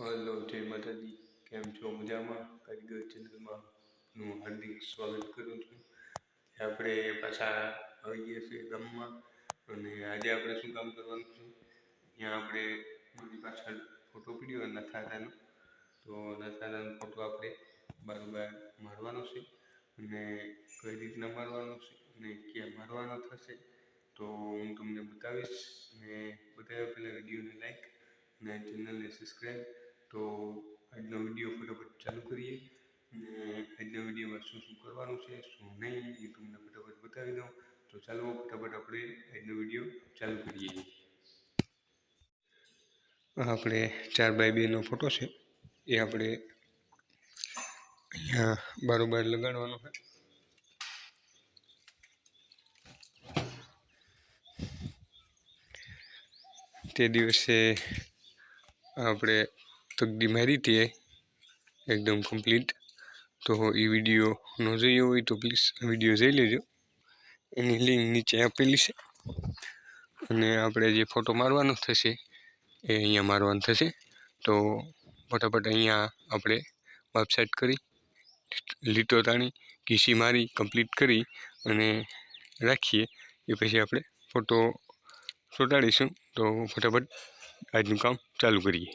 Hello, જય માતાજી. કેમ છો? મજામાં? કારીગર ચેનલમાં નું હાર્દિક સ્વાગત કરું છું. આપણે પાછા આવી ગયા છીએ ગામમાં, અને આજે આપણે શું કામ કરવાનું છે? ત્યાં આપણે મારી પાછળ ફોટો પીડ્યો નથારાનો, તો નથારાનો ફોટો આપણે બારોબાર મારવાનો છે, અને કઈ રીતના મારવાનો છે અને ક્યાં મારવાનો થશે તો હું તમને બતાવીશ. અને બતાવ્યા પહેલાં વિડીયોને લાઈક અને ચેનલને સબસ્ક્રાઈબ. તો આજનો વિડીયો ફટાફટ ચાલુ કરીએ, અને આજના વિડીયોમાં શું શું કરવાનું છે શું નહીં એ તમને ફટાફટ બતાવી દઉં. તો ચાલો ફટાફટ આપણે આજનો વિડીયો ચાલુ કરીએ. આપણે 4x2 નો ફોટો છે, એ આપણે અહીંયા બારોબાર લગાડવાનો છે. તે દિવસે આપણે તકડી મારી હતી એકદમ કમ્પ્લીટ. તો એ વિડીયો ન જોયો હોય તો પ્લીઝ વિડીયો જોઈ લેજો, એની લિંક નીચે આપેલી છે. અને આપણે જે ફોટો મારવાનો થશે એ અહીંયા મારવાનો થશે. તો ફટાફટ અહીંયા આપણે માપ સેટ કરી, લીટો તાણી, ઘીસી મારી કમ્પ્લીટ કરી અને રાખીએ. એ પછી આપણે ફોટો ચોંટાડીશું. તો ફટાફટ આજનું કામ ચાલુ કરીએ.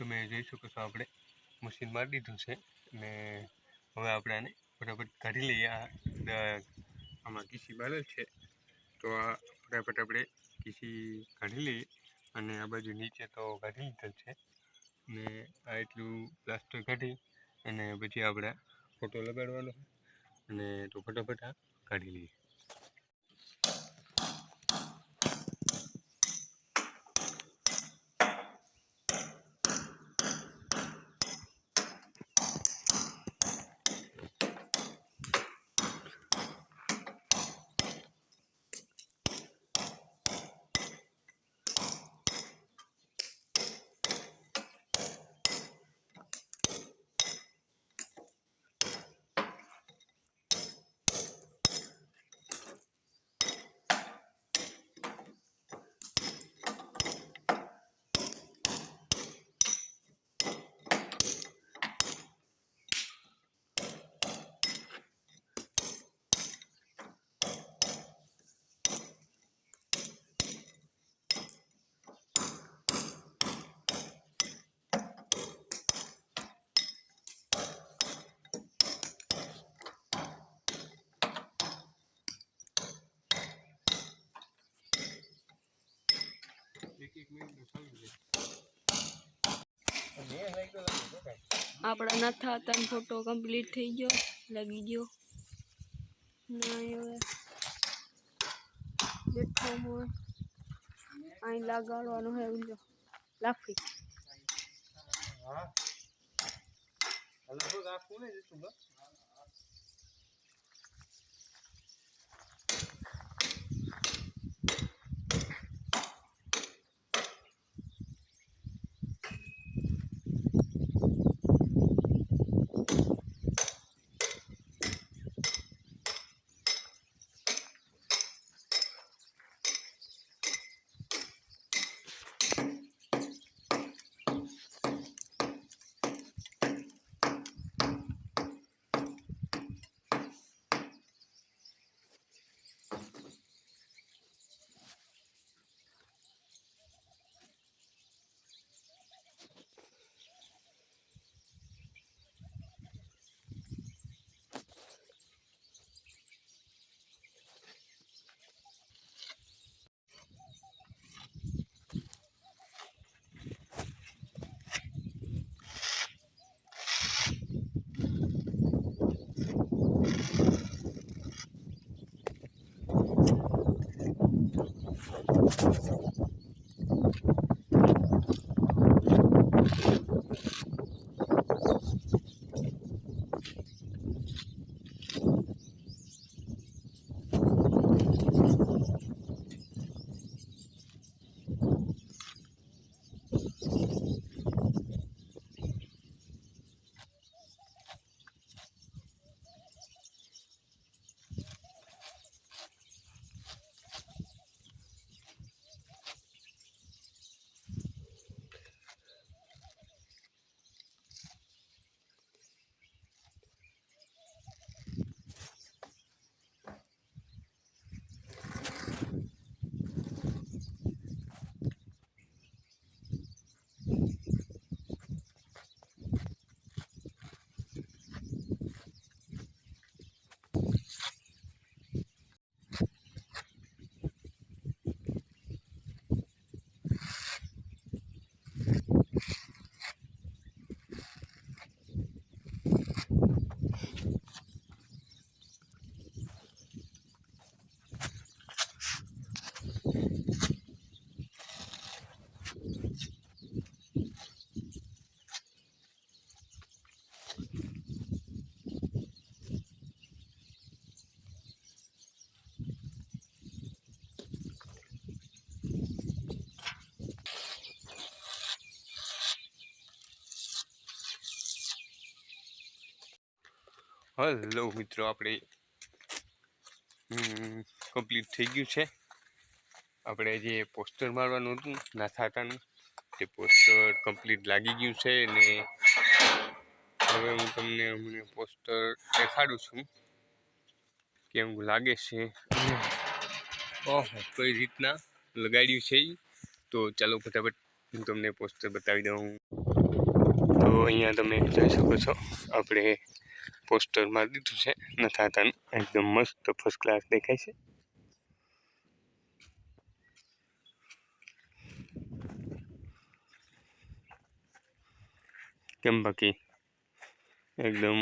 તમે જોઈ શકો છો આપણે મશીન મારી દીધું છે અને હવે આપણે આને ફટાફટ કાઢી લઈએ. આમાં કીસી બારેલ છે તો આ ફટાફટ આપણે કીસી કાઢી લઈએ અને આ બાજુ નીચે તો કાઢી લીધેલ છે ને આ એટલું પ્લાસ્ટર કાઢી અને પછી આપણે ફોટો લગાડવાનો અને તો ફટાફટ આ કાઢી લઈએ. આપણા નાથા હતા ફોટો કમ્પ્લીટ થઈ ગયો, લાગી ગયો ના હવે બેઠો અહીં લગાડવાનું હે ઉલ્લો લાફી હેલો મિત્રો, આપણે કમ્પ્લીટ થઈ ગયું છે. આપણે જે પોસ્ટર મારવાનું હતું નાથાટાનું તે પોસ્ટર કમ્પ્લીટ લાગી ગયું છે ને હવે હું તમને હમણાં પોસ્ટર દેખાડું છું કેવું લાગે છે. ઓહો, કઈ રીતના લગાડ્યું છે. તો ચાલો ફટાફટ હું તમને પોસ્ટર બતાવી દઉં. તો અહીંયા તમે જોઈ શકો છો આપણે પોસ્ટર મારી દીધું છે નથાતાનું, એકદમ મસ્ત ફર્સ્ટ ક્લાસ દેખાય છે. કેમ બાકી એકદમ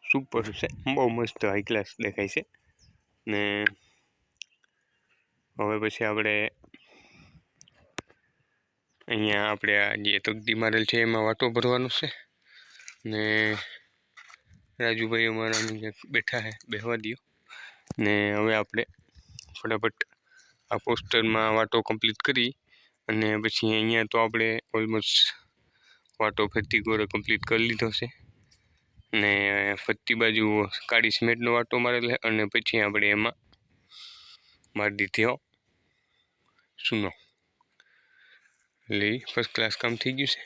સુપર છે, બહુ મસ્ત હાઈ ક્લાસ દેખાય છે. ને હવે પછી આપણે અહીંયા આપણે આ જે તકદી મારેલ છે એમાં વાટો ભરવાનું છે. ને રાજુભાઈ અમારા બેઠા છે, બેહવા દો. ને હવે આપણે ફટાફટ આ પોસ્ટરમાં વાટો કમ્પ્લીટ કરી અને પછી અહીંયા તો આપણે ઓલમોસ્ટ વાટો ફરતી ગોરે કમ્પ્લીટ કરી લીધો છે. ને ફરતી બાજુ કાળી સિમેન્ટનો વાટો મારેલ છે અને પછી આપણે એમાં મારી દીધી સૂનો. એટલે ફર્સ્ટ ક્લાસ કામ થઈ ગયું છે.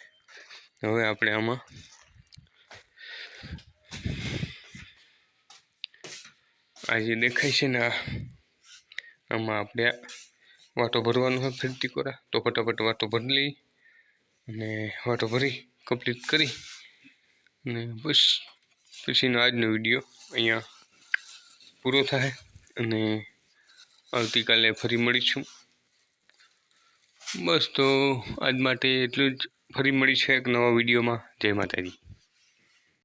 હવે આપણે આમાં આ જે દેખાય છે ને આમાં આપણે વાટો ભરવાનો હોય ફરતી કોરા, તો ફટાફટ વાટો ભરી લઈ અને વાટો ભરી કમ્પ્લીટ કરી અને બસ પછીનો આજનો વિડીયો અહીંયા પૂરો થાય અને આવતીકાલે ફરી મળીશું. બસ તો આજ માટે એટલું જ, ફરી મળીશું એક નવા વિડીયોમાં. જય માતાજી.